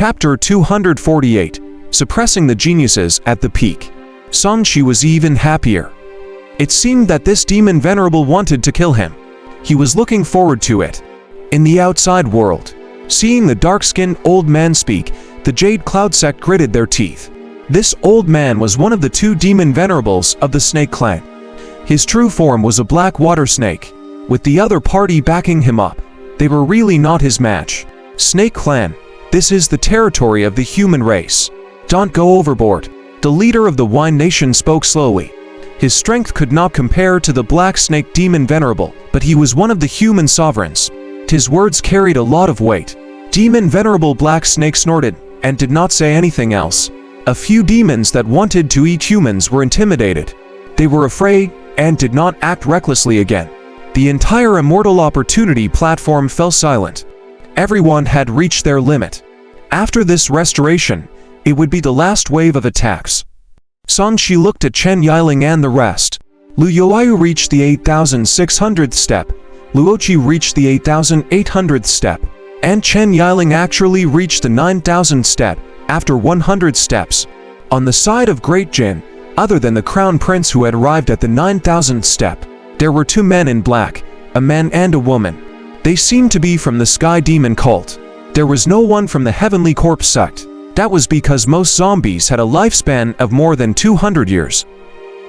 Chapter 248, Suppressing the Geniuses at the Peak. Sanchi was even happier. It seemed that this demon venerable wanted to kill him. He was looking forward to it. In the outside world, seeing the dark-skinned old man speak, the Jade Cloud sect gritted their teeth. This old man was one of the two demon venerables of the Snake Clan. His true form was a black water snake, with the other party backing him up. They were really not his match. Snake Clan, this is the territory of the human race. Don't go overboard. The leader of the Wine Nation spoke slowly. His strength could not compare to the Black Snake Demon Venerable, but he was one of the human sovereigns. His words carried a lot of weight. Demon Venerable Black Snake snorted, and did not say anything else. A few demons that wanted to eat humans were intimidated. They were afraid, and did not act recklessly again. The entire Immortal Opportunity platform fell silent. Everyone had reached their limit. After this restoration, it would be the last wave of attacks. Sanchi looked at Chen Yiling and the rest. Lu Youayu reached the 8,600th step, Luoqi reached the 8,800th step, and Chen Yiling actually reached the 9,000th step after 100 steps. On the side of Great Jin, other than the Crown Prince who had arrived at the 9,000th step, there were two men in black, a man and a woman. They seemed to be from the Sky Demon cult. There was no one from the Heavenly Corpse sect. That was because most zombies had a lifespan of more than 200 years.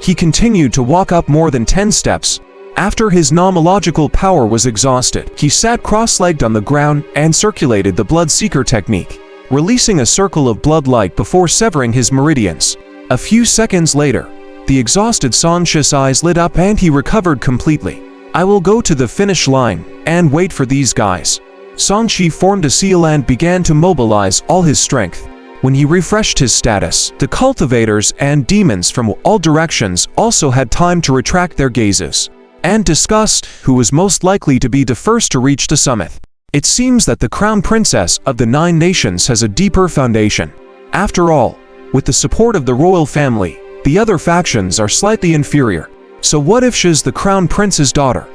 He continued to walk up more than 10 steps. After his nomological power was exhausted, he sat cross-legged on the ground and circulated the Blood Seeker technique, releasing a circle of blood light before severing his meridians. A few seconds later, the exhausted Sanchi's eyes lit up and he recovered completely. I will go to the finish line and wait for these guys. Sanchi formed a seal and began to mobilize all his strength. When he refreshed his status, the cultivators and demons from all directions also had time to retract their gazes and discussed who was most likely to be the first to reach the summit. It seems that the Crown Princess of the Nine Nations has a deeper foundation. After all, with the support of the royal family, the other factions are slightly inferior. So what if she's the Crown Prince's daughter?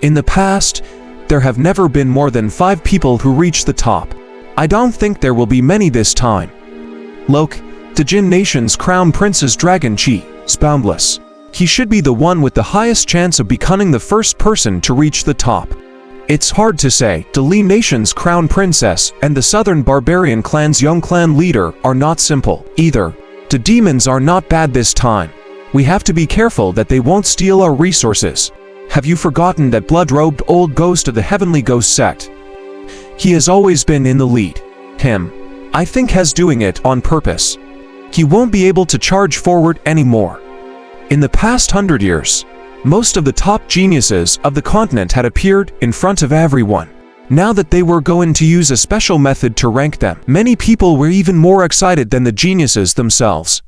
In the past, there have never been more than 5 people who reached the top. I don't think there will be many this time. Look, the Jin Nation's Crown Prince's Dragon Chi is boundless. He should be the one with the highest chance of becoming the first person to reach the top. It's hard to say. The Li Nation's Crown Princess and the Southern Barbarian Clan's young clan leader are not simple either. The demons are not bad this time. We have to be careful that they won't steal our resources. Have you forgotten that blood-robed old ghost of the Heavenly Ghost sect? He has always been in the lead. Him, I think, has doing it on purpose. He won't be able to charge forward anymore. In the past 100 years, most of the top geniuses of the continent had appeared in front of everyone. Now that they were going to use a special method to rank them, many people were even more excited than the geniuses themselves.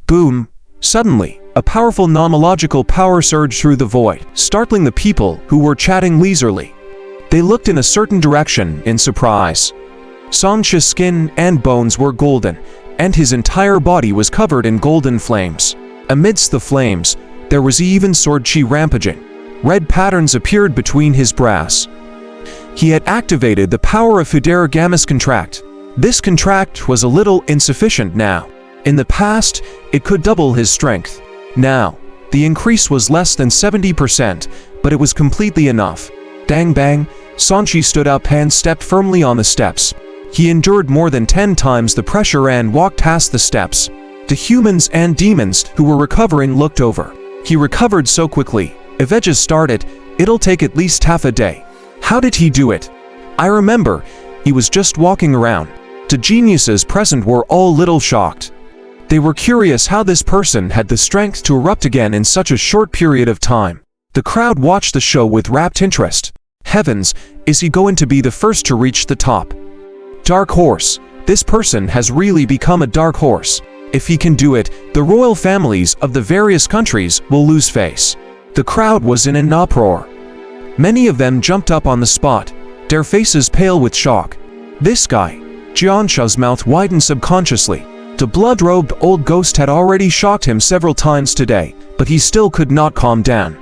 Boom! Suddenly, a powerful nomological power surged through the void, startling the people who were chatting leisurely. They looked in a certain direction in surprise. Sanchi's skin and bones were golden, and his entire body was covered in golden flames. Amidst the flames, there was even sword chi rampaging. Red patterns appeared between his brows. He had activated the power of Fidera Gamma's contract. This contract was a little insufficient now. In the past, it could double his strength. Now, the increase was less than 70%, but it was completely enough. Dang bang, Sanchi stood up and stepped firmly on the steps. He endured more than 10 times the pressure and walked past the steps. The humans and demons who were recovering looked over. He recovered so quickly. If edges started, it'll take at least half a day. How did he do it? I remember, he was just walking around. The geniuses present were all little shocked. They were curious how this person had the strength to erupt again in such a short period of time. The crowd watched the show with rapt interest. Heavens, is he going to be the first to reach the top? Dark horse. This person has really become a dark horse. If he can do it, the royal families of the various countries will lose face. The crowd was in an uproar. Many of them jumped up on the spot, their faces pale with shock. This guy. Jiansha's mouth widened subconsciously. The blood-robed old ghost had already shocked him several times today, but he still could not calm down.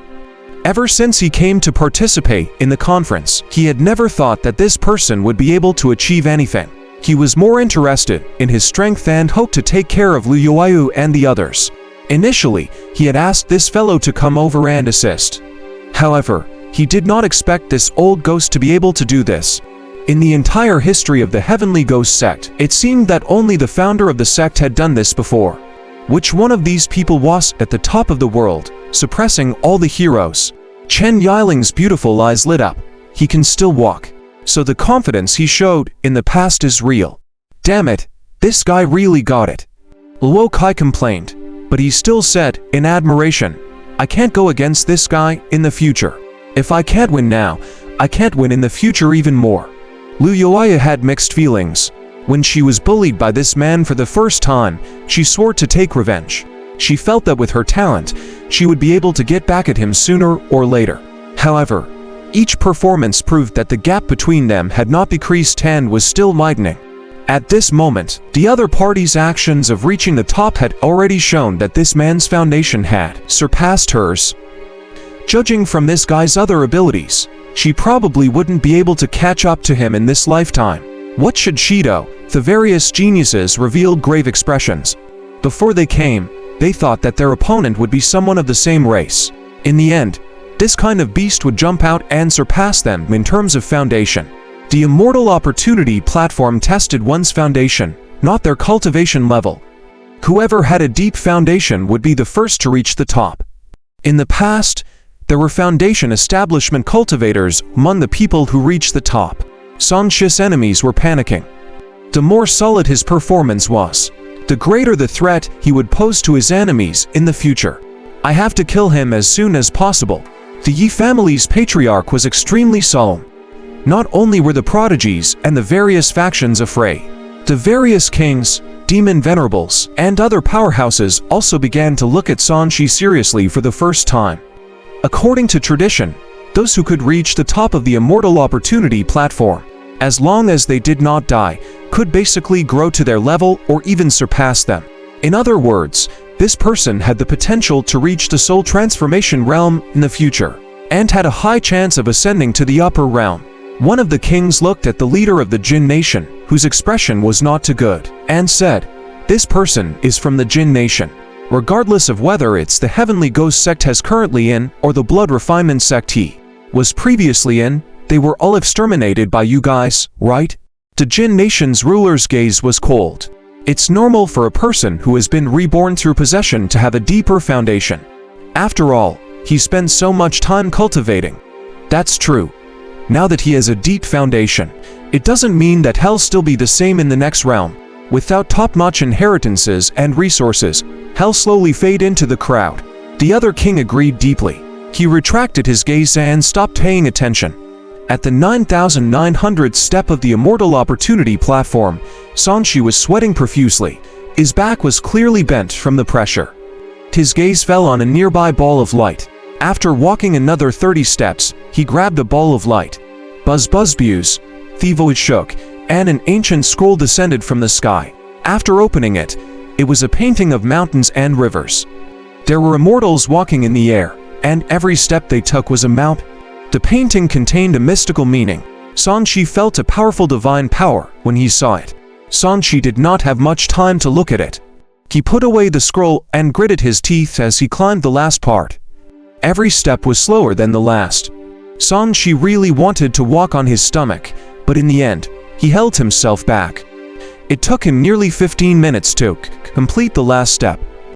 Ever since he came to participate in the conference, he had never thought that this person would be able to achieve anything. He was more interested in his strength and hoped to take care of Liu Yuyu and the others. Initially, he had asked this fellow to come over and assist. However, he did not expect this old ghost to be able to do this. In the entire history of the Heavenly Ghost sect, it seemed that only the founder of the sect had done this before. Which one of these people was at the top of the world, suppressing all the heroes? Chen Yiling's beautiful eyes lit up. He can still walk. So the confidence he showed in the past is real. Damn it, this guy really got it. Luo Kai complained, but he still said, in admiration, I can't go against this guy in the future. If I can't win now, I can't win in the future even more. Liu Yuyu had mixed feelings. When she was bullied by this man for the first time, she swore to take revenge. She felt that with her talent, she would be able to get back at him sooner or later. However, each performance proved that the gap between them had not decreased and was still widening. At this moment, the other party's actions of reaching the top had already shown that this man's foundation had surpassed hers. Judging from this guy's other abilities, she probably wouldn't be able to catch up to him in this lifetime. What should she do? The various geniuses revealed grave expressions. Before they came, they thought that their opponent would be someone of the same race. In the end, this kind of beast would jump out and surpass them in terms of foundation. The Immortal Opportunity platform tested one's foundation, not their cultivation level. Whoever had a deep foundation would be the first to reach the top. In the past, there were foundation establishment cultivators among the people who reached the top. Song Shi's enemies were panicking. The more solid his performance was, the greater the threat he would pose to his enemies in the future. I have to kill him as soon as possible. The Yi family's patriarch was extremely solemn. Not only were the prodigies and the various factions afraid, the various kings, demon venerables, and other powerhouses also began to look at Song Shi seriously for the first time. According to tradition, those who could reach the top of the Immortal Opportunity platform, as long as they did not die, could basically grow to their level or even surpass them. In other words, this person had the potential to reach the soul transformation realm in the future, and had a high chance of ascending to the upper realm. One of the kings looked at the leader of the Jin nation, whose expression was not too good, and said, "This person is from the Jin nation. Regardless of whether it's the Heavenly Ghost sect has currently in, or the Blood Refinement sect he was previously in, they were all exterminated by you guys, right?" The Jin nation's ruler's gaze was cold. It's normal for a person who has been reborn through possession to have a deeper foundation. After all, he spends so much time cultivating. That's true. Now that he has a deep foundation, it doesn't mean that he'll still be the same in the next realm. Without top-notch inheritances and resources, he'll slowly fade into the crowd. The other king agreed deeply. He retracted his gaze and stopped paying attention. At the 9,900th step of the Immortal Opportunity platform, Song Shi was sweating profusely. His back was clearly bent from the pressure. His gaze fell on a nearby ball of light. After walking another 30 steps, he grabbed a ball of light. Buzz buzz buzz, the void shook, and an ancient scroll descended from the sky. After opening it, it was a painting of mountains and rivers. There were immortals walking in the air, and every step they took was a mount. The painting contained a mystical meaning. Song Shi felt a powerful divine power when he saw it. Song Shi did not have much time to look at it. He put away the scroll and gritted his teeth as he climbed the last part. Every step was slower than the last. Song Shi really wanted to walk on his stomach, but in the end, he held himself back. It took him nearly 15 minutes to complete the last step.